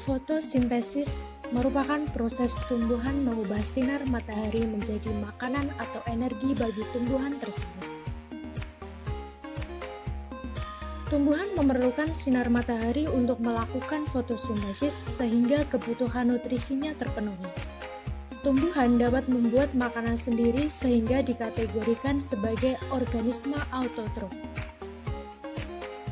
Fotosintesis merupakan proses tumbuhan mengubah sinar matahari menjadi makanan atau energi bagi tumbuhan tersebut. Tumbuhan memerlukan sinar matahari untuk melakukan fotosintesis sehingga kebutuhan nutrisinya terpenuhi. Tumbuhan dapat membuat makanan sendiri sehingga dikategorikan sebagai organisme autotrof.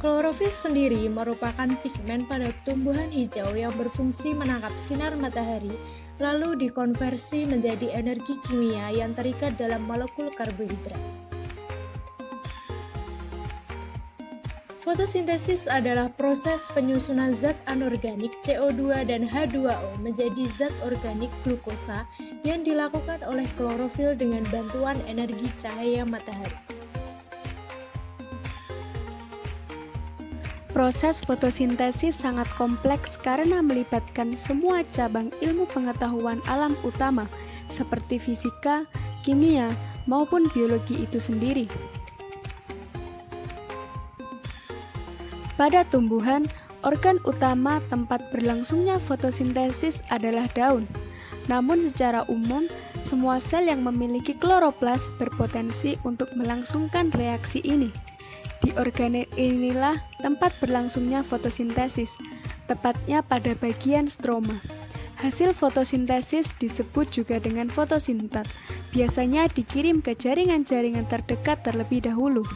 Klorofil sendiri merupakan pigmen pada tumbuhan hijau yang berfungsi menangkap sinar matahari lalu dikonversi menjadi energi kimia yang terikat dalam molekul karbohidrat. Fotosintesis adalah proses penyusunan zat anorganik CO2 dan H2O menjadi zat organik glukosa yang dilakukan oleh klorofil dengan bantuan energi cahaya matahari. Proses fotosintesis sangat kompleks karena melibatkan semua cabang ilmu pengetahuan alam utama seperti fisika, kimia, maupun biologi itu sendiri. Pada tumbuhan, organ utama tempat berlangsungnya fotosintesis adalah daun. Namun secara umum, semua sel yang memiliki kloroplas berpotensi untuk melangsungkan reaksi ini. Di organ inilah tempat berlangsungnya fotosintesis, tepatnya pada bagian stroma. Hasil fotosintesis disebut juga dengan fotosintat, biasanya dikirim ke jaringan-jaringan terdekat terlebih dahulu.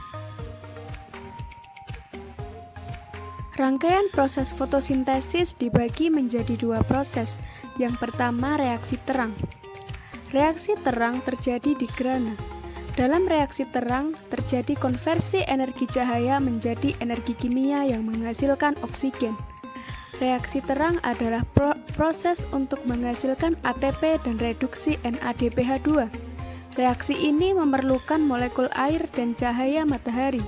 Rangkaian proses fotosintesis dibagi menjadi dua proses. Yang pertama, reaksi terang. Reaksi terang terjadi di grana. Dalam reaksi terang, terjadi konversi energi cahaya menjadi energi kimia yang menghasilkan oksigen. Reaksi terang adalah proses untuk menghasilkan ATP dan reduksi NADPH2. Reaksi ini memerlukan molekul air dan cahaya matahari.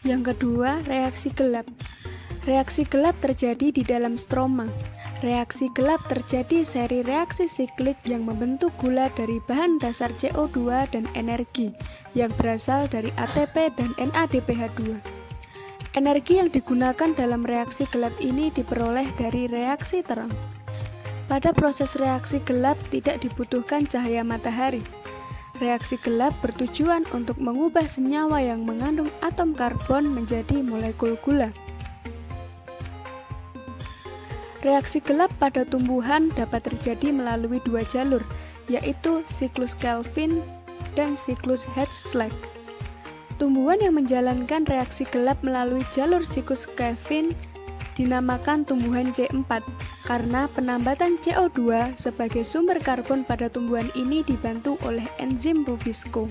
Yang kedua, reaksi gelap. Reaksi gelap terjadi di dalam stroma. Reaksi gelap terjadi seri reaksi siklik yang membentuk gula dari bahan dasar CO2 dan energi yang berasal dari ATP dan NADPH2. Energi yang digunakan dalam reaksi gelap ini diperoleh dari reaksi terang. Pada proses reaksi gelap tidak dibutuhkan cahaya matahari. Reaksi gelap bertujuan untuk mengubah senyawa yang mengandung atom karbon menjadi molekul gula. Reaksi gelap pada tumbuhan dapat terjadi melalui dua jalur, yaitu siklus Calvin dan siklus Hertzsprung. Tumbuhan yang menjalankan reaksi gelap melalui jalur siklus Calvin dinamakan tumbuhan C4, karena penambatan CO2 sebagai sumber karbon pada tumbuhan ini dibantu oleh enzim Rubisco.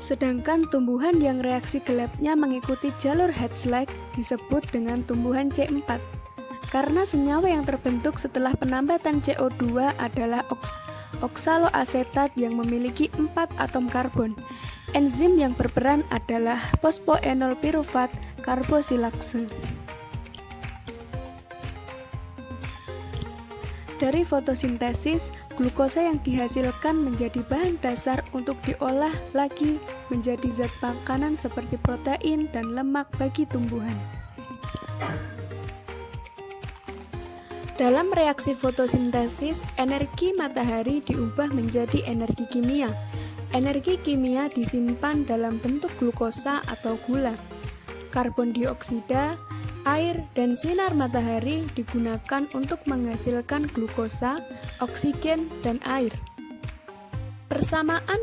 Sedangkan tumbuhan yang reaksi gelapnya mengikuti jalur Hertzsprung disebut dengan tumbuhan C4, karena senyawa yang terbentuk setelah penambatan CO2 adalah oksaloasetat yang memiliki 4 atom karbon. Enzim yang berperan adalah fosfoenol pirufat karbosilase. Dari fotosintesis, glukosa yang dihasilkan menjadi bahan dasar untuk diolah lagi menjadi zat makanan seperti protein dan lemak bagi tumbuhan. Dalam reaksi fotosintesis, energi matahari diubah menjadi energi kimia. Energi kimia disimpan dalam bentuk glukosa atau gula. Karbon dioksida, air, dan sinar matahari digunakan untuk menghasilkan glukosa, oksigen, dan air. Persamaan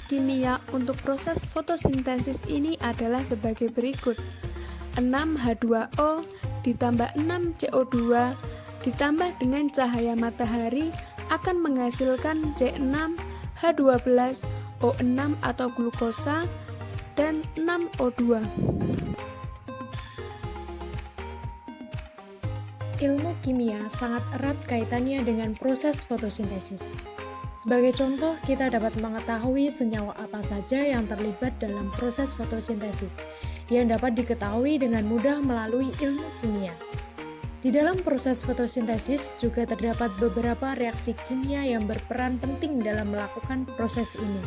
kimia untuk proses fotosintesis ini adalah sebagai berikut. 6H2O ditambah 6CO2 ditambah dengan cahaya matahari akan menghasilkan C6H12O6 atau glukosa dan 6O2. Ilmu kimia sangat erat kaitannya dengan proses fotosintesis. Sebagai contoh, kita dapat mengetahui senyawa apa saja yang terlibat dalam proses fotosintesis, yang dapat diketahui dengan mudah melalui ilmu kimia. Di dalam proses fotosintesis juga terdapat beberapa reaksi kimia yang berperan penting dalam melakukan proses ini.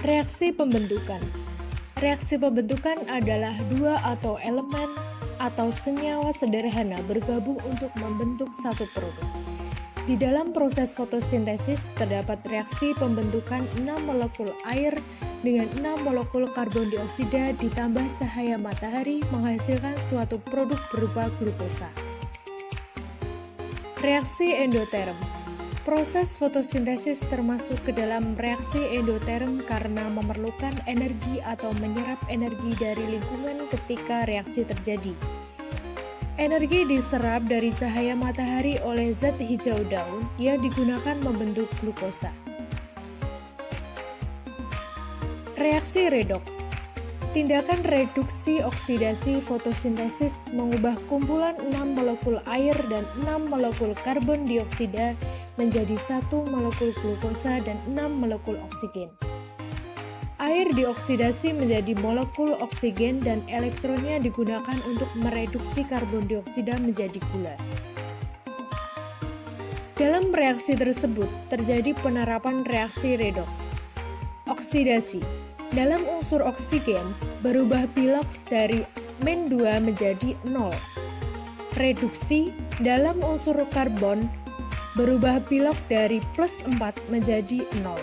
Reaksi pembentukan. Reaksi pembentukan adalah dua atau elemen atau senyawa sederhana bergabung untuk membentuk satu produk. Di dalam proses fotosintesis terdapat reaksi pembentukan 6 molekul air dengan 6 molekul karbon dioksida ditambah cahaya matahari menghasilkan suatu produk berupa glukosa. Reaksi endoterm. Proses fotosintesis termasuk ke dalam reaksi endoterm karena memerlukan energi atau menyerap energi dari lingkungan ketika reaksi terjadi. Energi diserap dari cahaya matahari oleh zat hijau daun yang digunakan membentuk glukosa. Reaksi redoks. Tindakan reduksi oksidasi fotosintesis mengubah kumpulan 6 molekul air dan 6 molekul karbon dioksida menjadi 1 molekul glukosa dan 6 molekul oksigen. Air dioksidasi menjadi molekul oksigen dan elektronnya digunakan untuk mereduksi karbon dioksida menjadi gula. Dalam reaksi tersebut terjadi penerapan reaksi redoks. Oksidasi. Dalam unsur oksigen berubah piloks dari -2 menjadi 0. Reduksi. Dalam unsur karbon berubah pilok dari +4 menjadi 0.